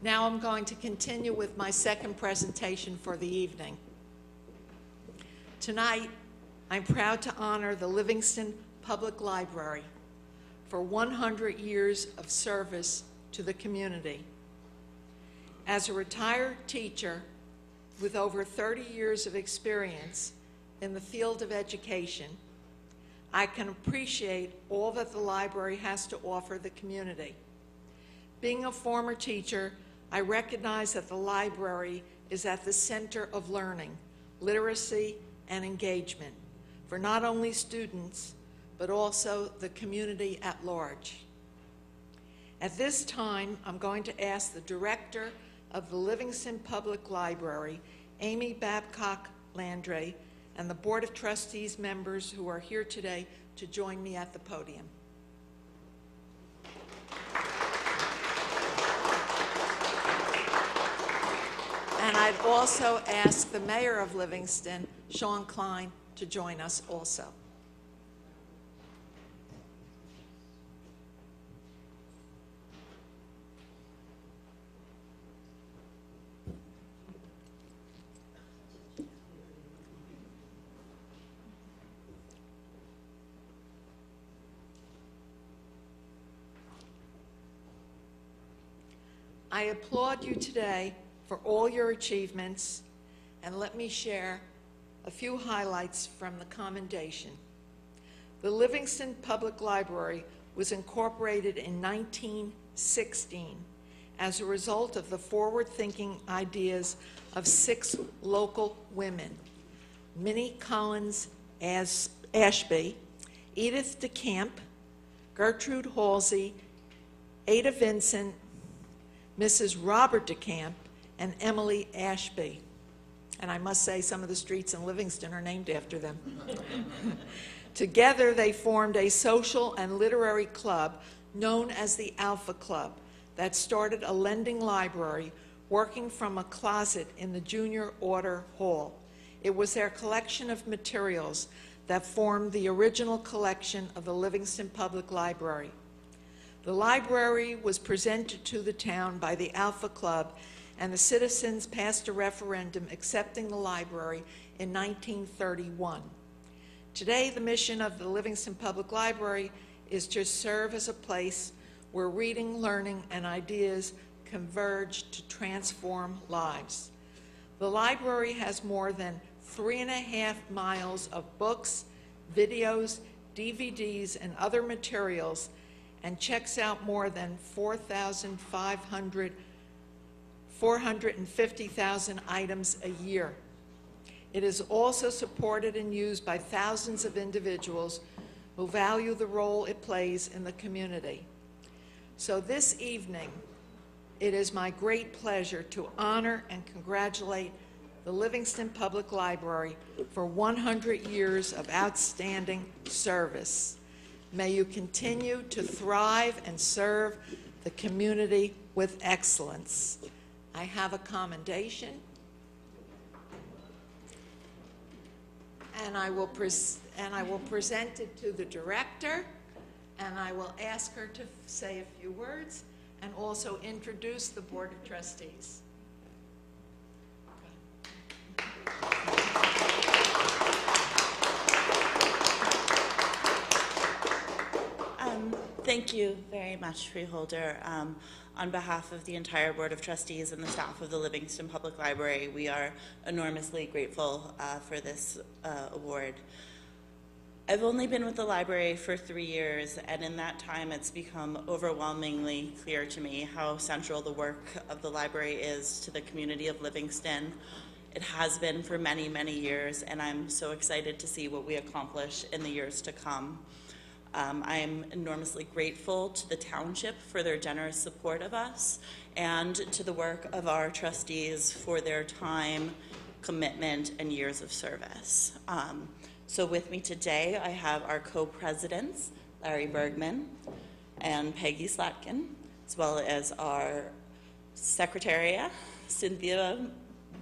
Now I'm going to continue with my second presentation for the evening. Tonight, I'm proud to honor the Livingston Public Library for 100 years of service to the community. As a retired teacher with over 30 years of experience in the field of education, I can appreciate all that the library has to offer the community. Being a former teacher, I recognize that the library is at the center of learning, literacy, and engagement for not only students, but also the community at large. At this time, I'm going to ask the director of the Livingston Public Library, Amy Babcock-Landry, and the Board of Trustees members who are here today to join me at the podium. And I'd also ask the Mayor of Livingston, Sean Klein, to join us also. I applaud you today for all your achievements, and let me share a few highlights from the commendation. The Livingston Public Library was incorporated in 1916 as a result of the forward-thinking ideas of 6 local women: Minnie Collins Ashby, Edith DeCamp, Gertrude Halsey, Ada Vincent, Mrs. Robert DeCamp, and Emily Ashby. And I must say some of the streets in Livingston are named after them. Together they formed a social and literary club known as the Alpha Club that started a lending library working from a closet in the Junior Order Hall. It was their collection of materials that formed the original collection of the Livingston Public Library. The library was presented to the town by the Alpha Club, and the citizens passed a referendum accepting the library in 1931. Today, the mission of the Livingston Public Library is to serve as a place where reading, learning, and ideas converge to transform lives. The library has more than 3.5 miles of books, videos, DVDs, and other materials, and checks out more than 450,000 items a year. It is also supported and used by thousands of individuals who value the role it plays in the community. So this evening, it is my great pleasure to honor and congratulate the Livingston Public Library for 100 years of outstanding service. May you continue to thrive and serve the community with excellence. I have a commendation, and I will present it to the director, and I will ask her to say a few words and also introduce the Board of Trustees. Thank you very much, Freeholder. On behalf of the entire Board of Trustees and the staff of the Livingston Public Library, we are enormously grateful for this award. I've only been with the library for 3 years, and in that time it's become overwhelmingly clear to me how central the work of the library is to the community of Livingston. It has been for many, many years, and I'm so excited to see what we accomplish in the years to come. I'm enormously grateful to the township for their generous support of us, and to the work of our trustees for their time, commitment, and years of service. So with me today, I have our co-presidents, Larry Bergman and Peggy Slatkin, as well as our secretary, Cynthia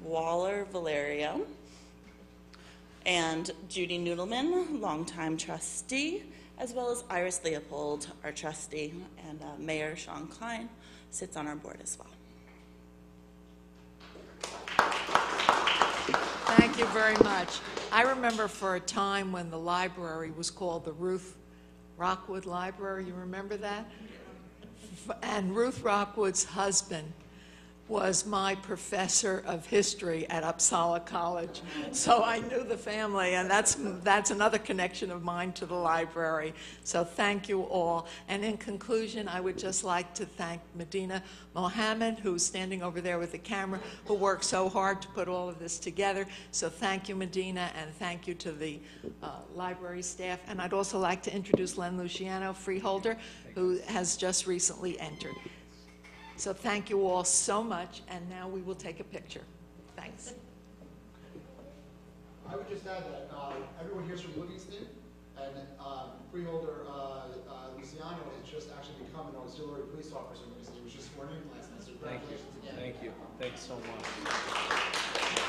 Waller-Valerio, and Judy Noodleman, longtime trustee, as well as Iris Leopold, our trustee, and Mayor Sean Klein. sits on our board as well. Thank you very much. I remember for a time when the library was called the Ruth Rockwood Library. You remember that? And Ruth Rockwood's husband was my professor of history at Uppsala College. So I knew the family, and that's another connection of mine to the library. So thank you all. And in conclusion, I would just like to thank Medina Mohammed, who's standing over there with the camera, who worked so hard to put all of this together. So thank you, Medina, and thank you to the library staff. And I'd also like to introduce Len Luciano, freeholder, who has just recently entered. So thank you all so much, and now we will take a picture. Thanks. I would just add that everyone here's from Livingston, and freeholder Luciano has just actually become an auxiliary police officer in Livingston. He was just sworn in last night, so congratulations again. Thank you. Thanks so much.